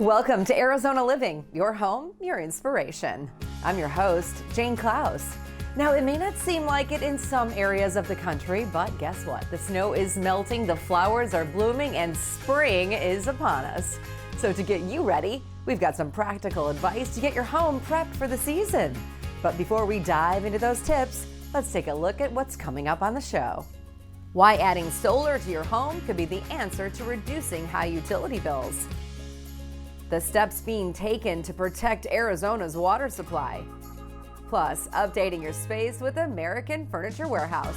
Welcome to Arizona Living, your home, your inspiration. I'm your host, Jane Klaus. Now, it may not seem like it in some areas of the country, but guess what? The snow is melting, the flowers are blooming, and spring is upon us. So to get you ready, we've got some practical advice to get your home prepped for the season. But before we dive into those tips, let's take a look at what's coming up on the show. Why adding solar to your home could be the answer to reducing high utility bills. The steps being taken to protect Arizona's water supply. Plus, updating your space with American Furniture Warehouse.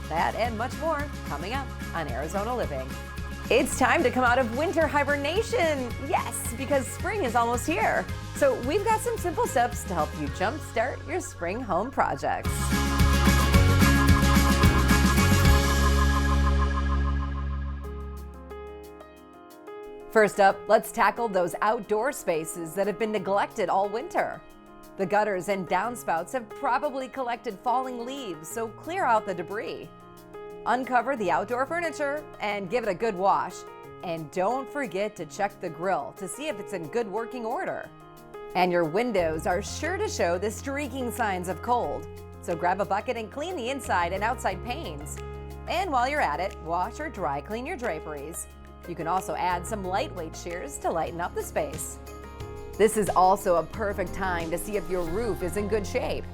That and much more coming up on Arizona Living. It's time to come out of winter hibernation. Yes, because spring is almost here. So we've got some simple steps to help you jumpstart your spring home projects. First up, let's tackle those outdoor spaces that have been neglected all winter. The gutters and downspouts have probably collected falling leaves, so clear out the debris. Uncover the outdoor furniture and give it a good wash. And don't forget to check the grill to see if it's in good working order. And your windows are sure to show the streaking signs of cold, so grab a bucket and clean the inside and outside panes. And while you're at it, wash or dry clean your draperies. You can also add some lightweight shears to lighten up the space. This is also a perfect time to see if your roof is in good shape.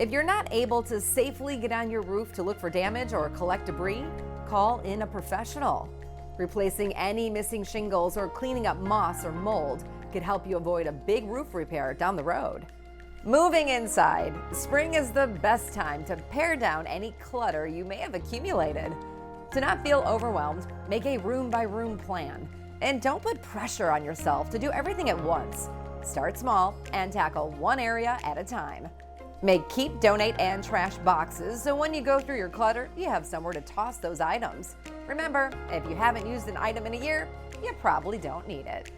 If you're not able to safely get on your roof to look for damage or collect debris, call in a professional. Replacing any missing shingles or cleaning up moss or mold could help you avoid a big roof repair down the road. Moving inside, spring is the best time to pare down any clutter you may have accumulated. To not feel overwhelmed, make a room-by-room plan. And don't put pressure on yourself to do everything at once. Start small and tackle one area at a time. Make keep, donate, and trash boxes so when you go through your clutter, you have somewhere to toss those items. Remember, if you haven't used an item in a year, you probably don't need it.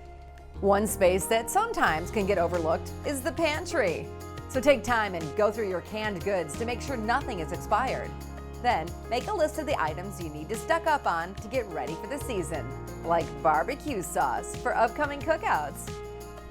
One space that sometimes can get overlooked is the pantry. So take time and go through your canned goods to make sure nothing is expired. Then, make a list of the items you need to stock up on to get ready for the season, like barbecue sauce for upcoming cookouts.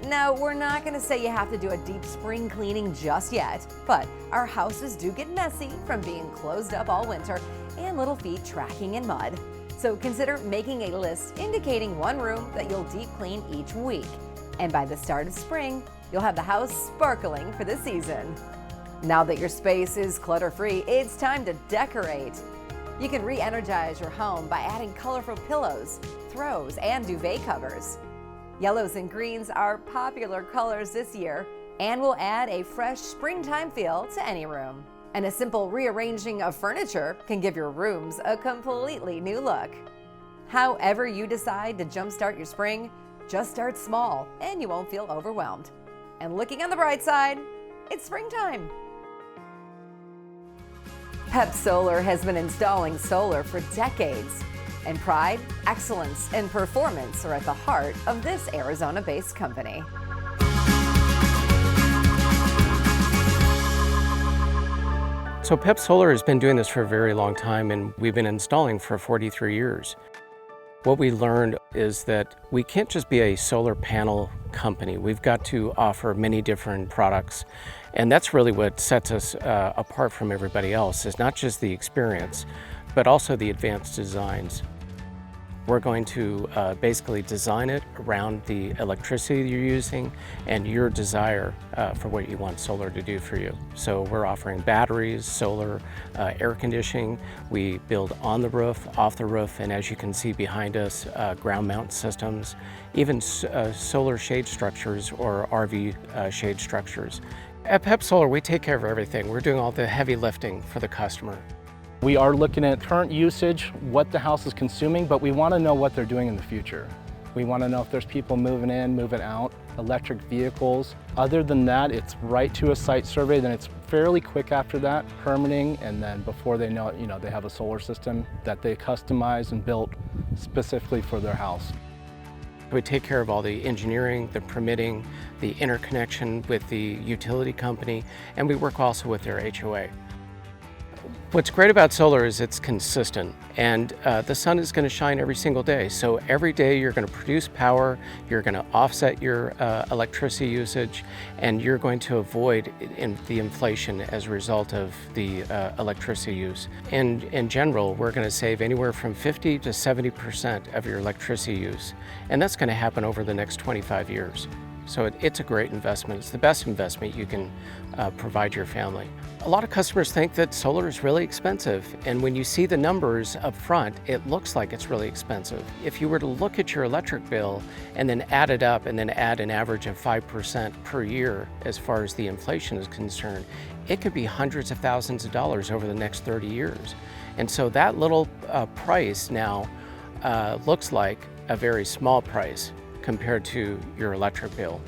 Now, we're not going to say you have to do a deep spring cleaning just yet, but our houses do get messy from being closed up all winter and little feet tracking in mud. So consider making a list indicating one room that you'll deep clean each week. And by the start of spring, you'll have the house sparkling for the season. Now that your space is clutter-free, it's time to decorate. You can re-energize your home by adding colorful pillows, throws, and duvet covers. Yellows and greens are popular colors this year and will add a fresh springtime feel to any room. And a simple rearranging of furniture can give your rooms a completely new look. However you decide to jumpstart your spring, just start small and you won't feel overwhelmed. And looking on the bright side, it's springtime. Pep Solar has been installing solar for decades, and pride, excellence, and performance are at the heart of this Arizona-based company. So Pep Solar has been doing this for a very long time, and we've been installing for 43 years. What we learned is that we can't just be a solar panel company. We've got to offer many different products. And that's really what sets us apart from everybody else, is not just the experience, but also the advanced designs. We're going to basically design it around the electricity you're using and your desire for what you want solar to do for you. So we're offering batteries, solar, air conditioning. We build on the roof, off the roof, and as you can see behind us, ground mount systems, even solar shade structures or RV shade structures. At Pep Solar, we take care of everything. We're doing all the heavy lifting for the customer. We are looking at current usage, what the house is consuming, but we want to know what they're doing in the future. We want to know if there's people moving in, moving out, electric vehicles. Other than that, it's right to a site survey, then it's fairly quick after that, permitting, and then before they know it, they have a solar system that they customize and built specifically for their house. We take care of all the engineering, the permitting, the interconnection with the utility company, and we work also with their HOA. What's great about solar is it's consistent, and the sun is going to shine every single day. So every day you're going to produce power, you're going to offset your electricity usage, and you're going to avoid the inflation as a result of the electricity use. And in general, we're going to save anywhere from 50 to 70% of your electricity use, and that's going to happen over the next 25 years. So it's a great investment. It's the best investment you can provide your family. A lot of customers think that solar is really expensive, and when you see the numbers up front, it looks like it's really expensive. If you were to look at your electric bill and then add it up and then add an average of 5% per year as far as the inflation is concerned, it could be hundreds of thousands of dollars over the next 30 years. And so that little price now looks like a very small price compared to your electric bill.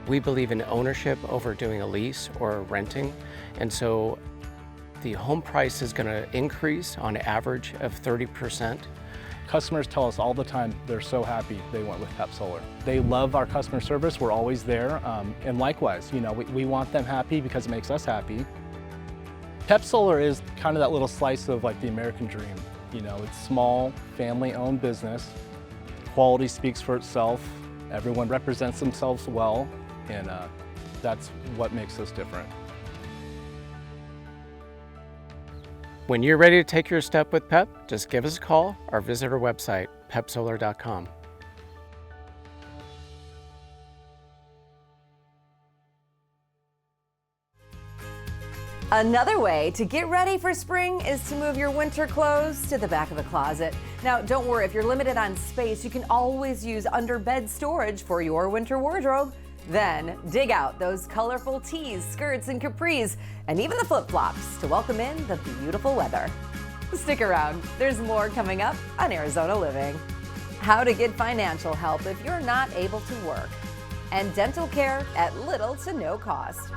We believe in ownership over doing a lease or renting, and so the home price is going to increase on average of 30%. Customers tell us all the time they're so happy they went with Pep Solar. They love our customer service, we're always there, and likewise, we want them happy because it makes us happy. Pep Solar is kind of that little slice of like the American dream. It's small, family-owned business. Quality speaks for itself. Everyone represents themselves well, and that's what makes us different. When you're ready to take your step with Pep, just give us a call or visit our website, pepsolar.com. Another way to get ready for spring is to move your winter clothes to the back of the closet. Now, don't worry, if you're limited on space, you can always use under-bed storage for your winter wardrobe. Then dig out those colorful tees, skirts, and capris, and even the flip-flops to welcome in the beautiful weather. Stick around, there's more coming up on Arizona Living. How to get financial help if you're not able to work, and dental care at little to no cost.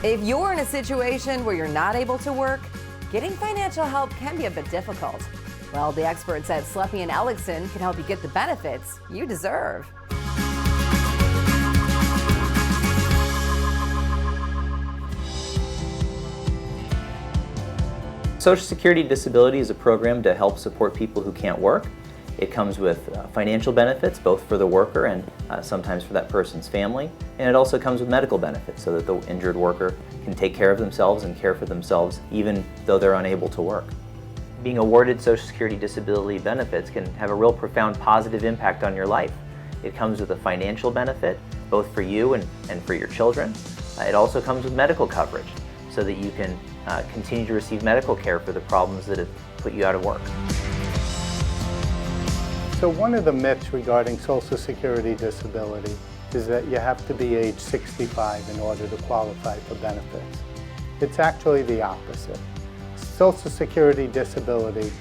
If you're in a situation where you're not able to work, getting financial help can be a bit difficult. Well, the experts at Sleppy & Ellickson can help you get the benefits you deserve. Social Security Disability is a program to help support people who can't work. It comes with financial benefits, both for the worker and sometimes for that person's family. And it also comes with medical benefits so that the injured worker can take care of themselves and care for themselves even though they're unable to work. Being awarded Social Security Disability benefits can have a real profound positive impact on your life. It comes with a financial benefit, both for you and for your children. It also comes with medical coverage so that you can continue to receive medical care for the problems that have put you out of work. So one of the myths regarding Social Security disability is that you have to be age 65 in order to qualify for benefits. It's actually the opposite. Social Security disability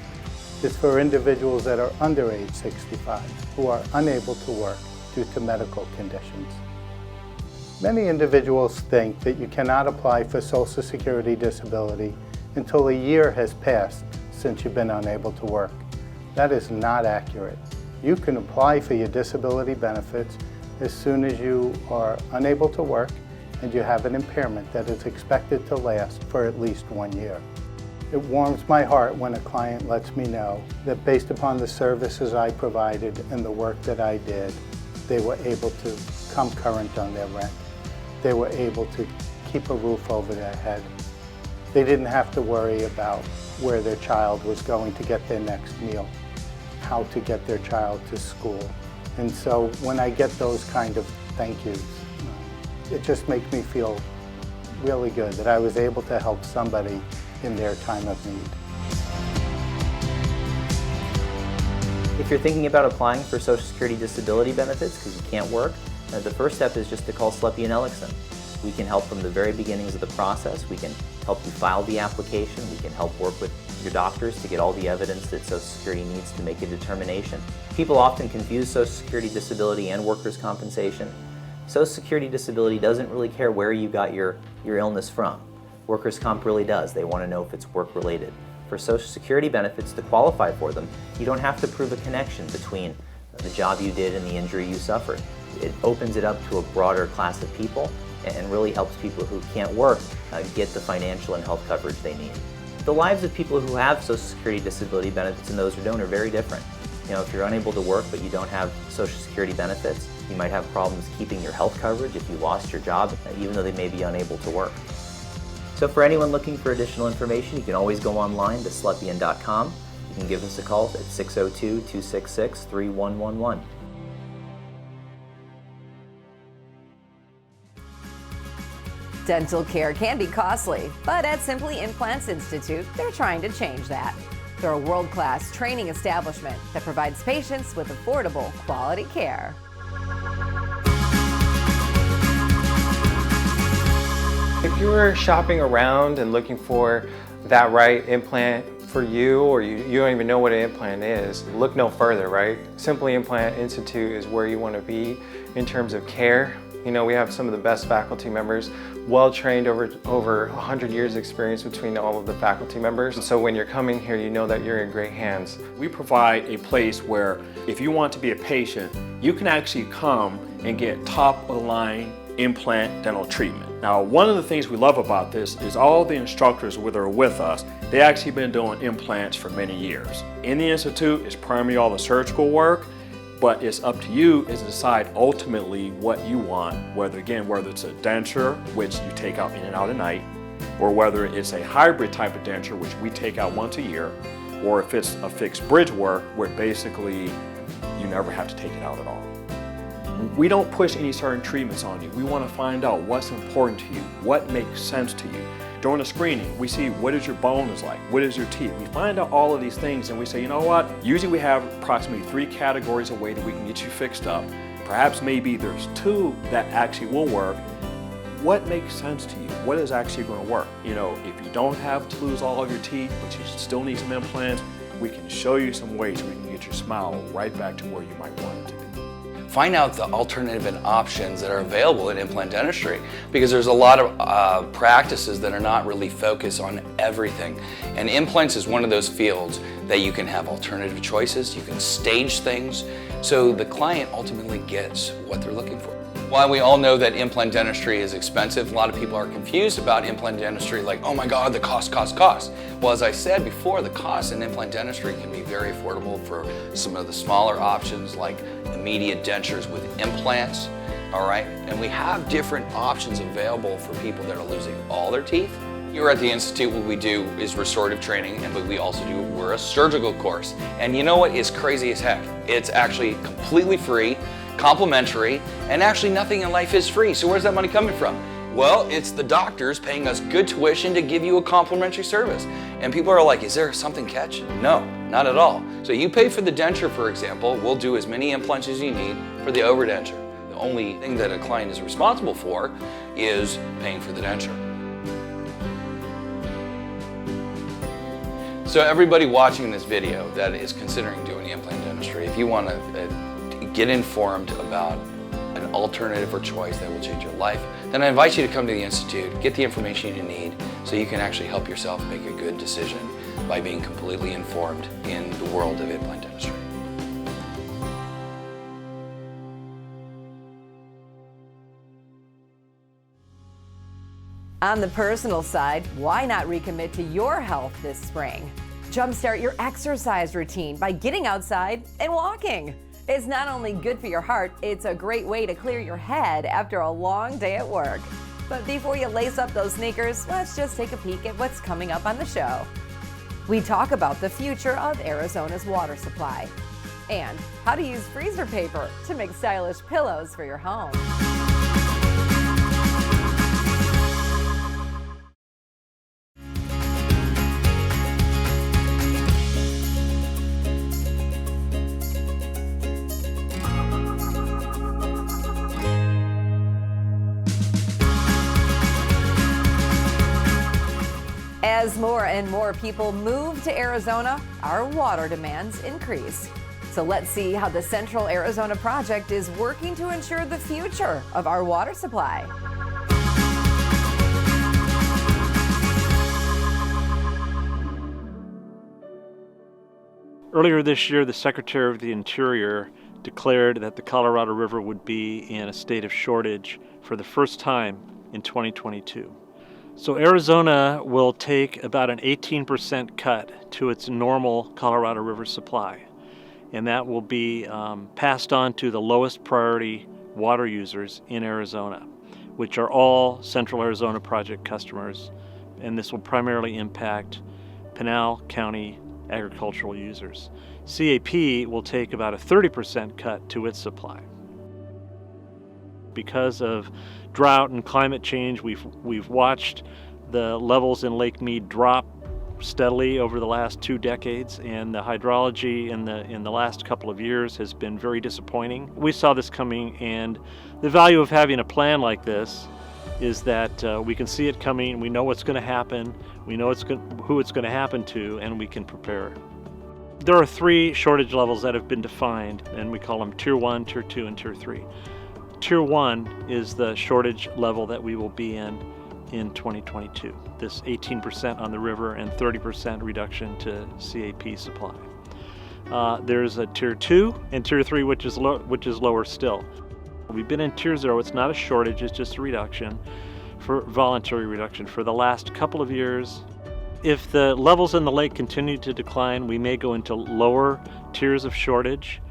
is for individuals that are under age 65 who are unable to work due to medical conditions. Many individuals think that you cannot apply for Social Security disability until a year has passed since you've been unable to work. That is not accurate. You can apply for your disability benefits as soon as you are unable to work and you have an impairment that is expected to last for at least 1 year. It warms my heart when a client lets me know that based upon the services I provided and the work that I did, they were able to come current on their rent. They were able to keep a roof over their head. They didn't have to worry about where their child was going to get their next meal, how to get their child to school. And so when I get those kind of thank yous, it just makes me feel really good that I was able to help somebody in their time of need. If you're thinking about applying for Social Security Disability benefits because you can't work, the first step is just to call Sleppy & Ellickson. We can help from the very beginnings of the process. We can help you file the application. We can help work with your doctors to get all the evidence that Social Security needs to make a determination. People often confuse Social Security Disability and workers' compensation. Social Security disability doesn't really care where you got your illness from. Workers' comp really does. They want to know if it's work-related. For Social Security benefits, to qualify for them, you don't have to prove a connection between the job you did and the injury you suffered. It opens it up to a broader class of people and really helps people who can't work get the financial and health coverage they need. The lives of people who have Social Security disability benefits and those who don't are very different. You know, if you're unable to work but you don't have Social Security benefits, you might have problems keeping your health coverage if you lost your job, even though they may be unable to work. So for anyone looking for additional information, you can always go online to slepian.com. You can give us a call at 602-266-3111. Dental care can be costly, but at Simply Implants Institute, they're trying to change that. They're a world-class training establishment that provides patients with affordable, quality care. If you were shopping around and looking for that right implant for you, or you don't even know what an implant is, look no further, right? Simply Implant Institute is where you want to be in terms of care. You know, we have some of the best faculty members, well-trained, over 100 years experience between all of the faculty members. And so when you're coming here, you know that you're in great hands. We provide a place where if you want to be a patient, you can actually come and get top-of-the-line implant dental treatment. Now, one of the things we love about this is all the instructors that are with us, they actually been doing implants for many years. In the Institute, it's primarily all the surgical work, but it's up to you to decide ultimately what you want, whether it's a denture, which you take out in and out at night, or whether it's a hybrid type of denture, which we take out once a year, or if it's a fixed bridge work, where basically you never have to take it out at all. We don't push any certain treatments on you. We want to find out what's important to you, what makes sense to you. During the screening, we see what is your bone is like, what is your teeth. We find out all of these things and we say, you know what? Usually we have approximately 3 categories of way that we can get you fixed up. Perhaps maybe there's 2 that actually will work. What makes sense to you? What is actually going to work? You know, if you don't have to lose all of your teeth, but you still need some implants, we can show you some ways we can get your smile right back to where you might want it to be. Find out the alternative and options that are available in implant dentistry, because there's a lot of practices that are not really focused on everything. And implants is one of those fields that you can have alternative choices, you can stage things, so the client ultimately gets what they're looking for. While we all know that implant dentistry is expensive, a lot of people are confused about implant dentistry, like, oh my God, the cost. Well, as I said before, the cost in implant dentistry can be very affordable for some of the smaller options, like immediate dentures with implants, all right? And we have different options available for people that are losing all their teeth. Here at the Institute, what we do is restorative training, but we're a surgical course. And you know what is crazy as heck? It's actually completely free, complimentary, and actually nothing in life is free. So where's that money coming from? Well, it's the doctors paying us good tuition to give you a complimentary service. And people are like, is there something catch? No, not at all. So you pay for the denture, for example, we'll do as many implants as you need for the overdenture. The only thing that a client is responsible for is paying for the denture. So everybody watching this video that is considering doing implant dentistry, if you want to get informed about an alternative or choice that will change your life, then I invite you to come to the Institute, get the information you need so you can actually help yourself make a good decision by being completely informed in the world of implant dentistry. On the personal side, why not recommit to your health this spring? Jumpstart your exercise routine by getting outside and walking. It's not only good for your heart, it's a great way to clear your head after a long day at work. But before you lace up those sneakers, let's just take a peek at what's coming up on the show. We talk about the future of Arizona's water supply and how to use freezer paper to make stylish pillows for your home. As more and more people move to Arizona, our water demands increase. So let's see how the Central Arizona project is working to ensure the future of our water supply. Earlier this year, the Secretary of the Interior declared that the Colorado River would be in a state of shortage for the first time in 2022. So Arizona will take about an 18% cut to its normal Colorado River supply, and that will be passed on to the lowest priority water users in Arizona, which are all Central Arizona project customers, and this will primarily impact Pinal County agricultural users. CAP will take about a 30% cut to its supply. Because of drought and climate change, we've watched the levels in Lake Mead drop steadily over the last 2 decades, and the hydrology in the last couple of years has been very disappointing. We saw this coming, and the value of having a plan like this is that we can see it coming, we know what's going to happen, we know who it's going to happen to, and we can prepare. There are 3 shortage levels that have been defined, and we call them Tier 1, Tier 2, and Tier 3. Tier 1 is the shortage level that we will be in 2022. This 18% on the river and 30% reduction to CAP supply. There's a Tier 2 and Tier 3, which is lower still. We've been in Tier 0. It's not a shortage, it's just a reduction, for voluntary reduction for the last couple of years. If the levels in the lake continue to decline, we may go into lower tiers of shortage.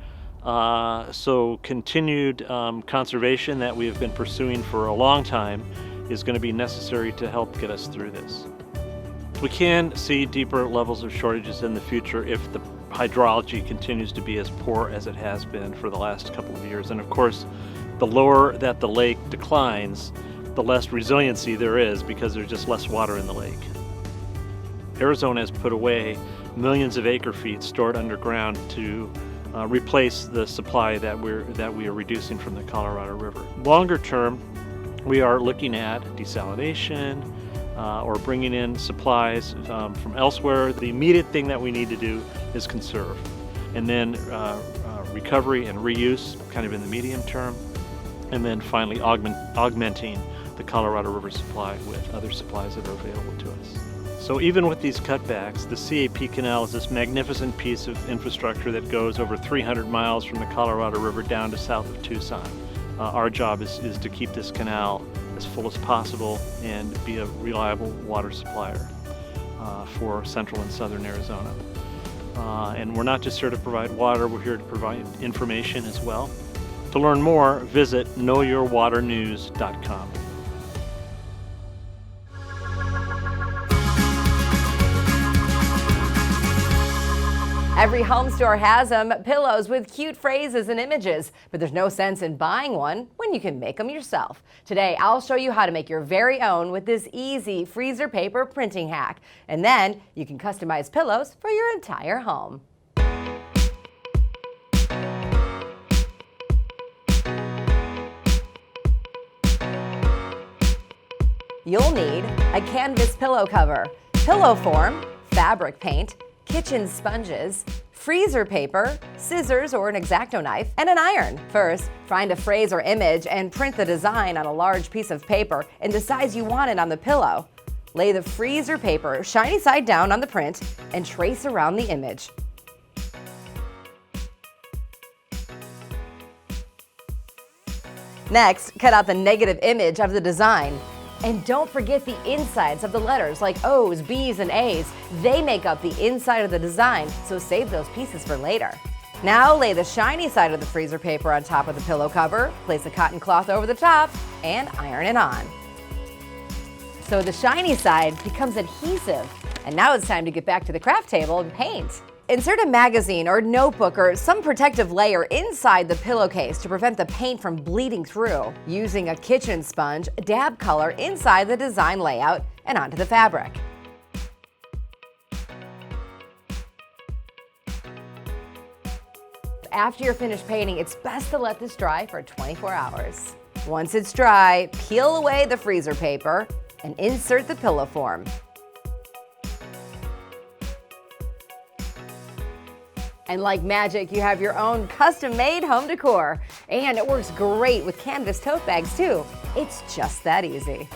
So continued conservation that we have been pursuing for a long time is going to be necessary to help get us through this. We can see deeper levels of shortages in the future if the hydrology continues to be as poor as it has been for the last couple of years. And of course, the lower that the lake declines, the less resiliency there is because there's just less water in the lake. Arizona has put away millions of acre feet stored underground to replace the supply that we are reducing from the Colorado River. Longer term, we are looking at desalination or bringing in supplies from elsewhere. The immediate thing that we need to do is conserve, and then recovery and reuse kind of in the medium term, and then finally augmenting the Colorado River supply with other supplies that are available to us. So even with these cutbacks, the CAP Canal is this magnificent piece of infrastructure that goes over 300 miles from the Colorado River down to south of Tucson. Our job is to keep this canal as full as possible and be a reliable water supplier for central and southern Arizona. And we're not just here to provide water, we're here to provide information as well. To learn more, visit knowyourwaternews.com. Every home store has them, pillows with cute phrases and images, but there's no sense in buying one when you can make them yourself. Today, I'll show you how to make your very own with this easy freezer paper printing hack. And then you can customize pillows for your entire home. You'll need a canvas pillow cover, pillow form, fabric paint, kitchen sponges, freezer paper, scissors or an X-Acto knife, and an iron. First, find a phrase or image and print the design on a large piece of paper in the size you want it on the pillow. Lay the freezer paper shiny side down on the print and trace around the image. Next, cut out the negative image of the design. And don't forget the insides of the letters like O's, B's, and A's. They make up the inside of the design, so save those pieces for later. Now lay the shiny side of the freezer paper on top of the pillow cover, place a cotton cloth over the top, and iron it on. So the shiny side becomes adhesive. And now it's time to get back to the craft table and paint. Insert a magazine or notebook or some protective layer inside the pillowcase to prevent the paint from bleeding through. Using a kitchen sponge, dab color inside the design layout and onto the fabric. After you're finished painting, it's best to let this dry for 24 hours. Once it's dry, peel away the freezer paper and insert the pillow form. And like magic, you have your own custom-made home decor. And it works great with canvas tote bags too. It's just that easy.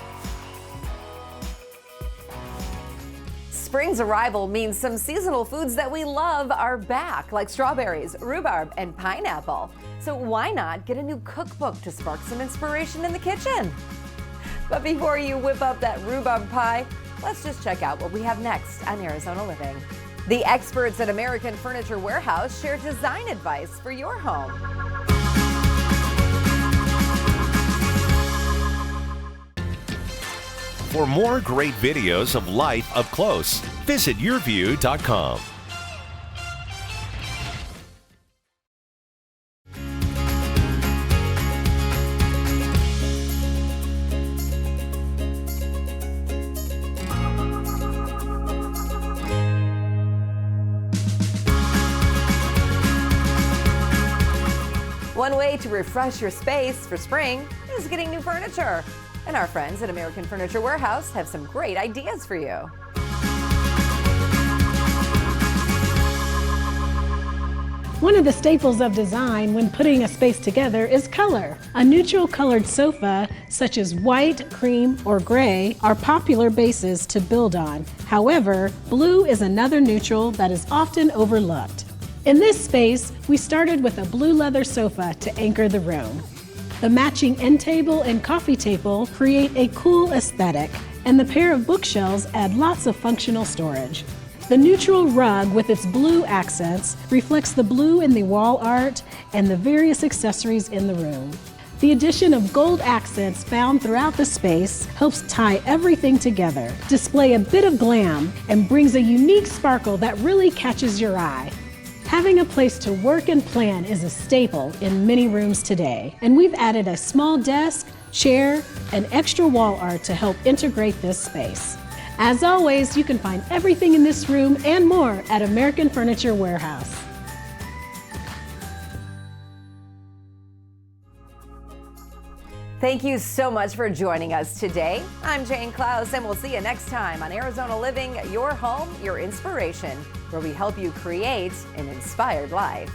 Spring's arrival means some seasonal foods that we love are back, like strawberries, rhubarb, and pineapple. So why not get a new cookbook to spark some inspiration in the kitchen? But before you whip up that rhubarb pie, let's just check out what we have next on Arizona Living. The experts at American Furniture Warehouse share design advice for your home. For more great videos of life up close, visit yourview.com. One way to refresh your space for spring is getting new furniture. And our friends at American Furniture Warehouse have some great ideas for you. One of the staples of design when putting a space together is color. A neutral colored sofa, such as white, cream, or gray, are popular bases to build on. However, blue is another neutral that is often overlooked. In this space, we started with a blue leather sofa to anchor the room. The matching end table and coffee table create a cool aesthetic, and the pair of bookshelves add lots of functional storage. The neutral rug with its blue accents reflects the blue in the wall art and the various accessories in the room. The addition of gold accents found throughout the space helps tie everything together, display a bit of glam, and brings a unique sparkle that really catches your eye. Having a place to work and plan is a staple in many rooms today, and we've added a small desk, chair, and extra wall art to help integrate this space. As always, you can find everything in this room and more at American Furniture Warehouse. Thank you so much for joining us today. I'm Jane Klaus, and we'll see you next time on Arizona Living, your home, your inspiration, where we help you create an inspired life.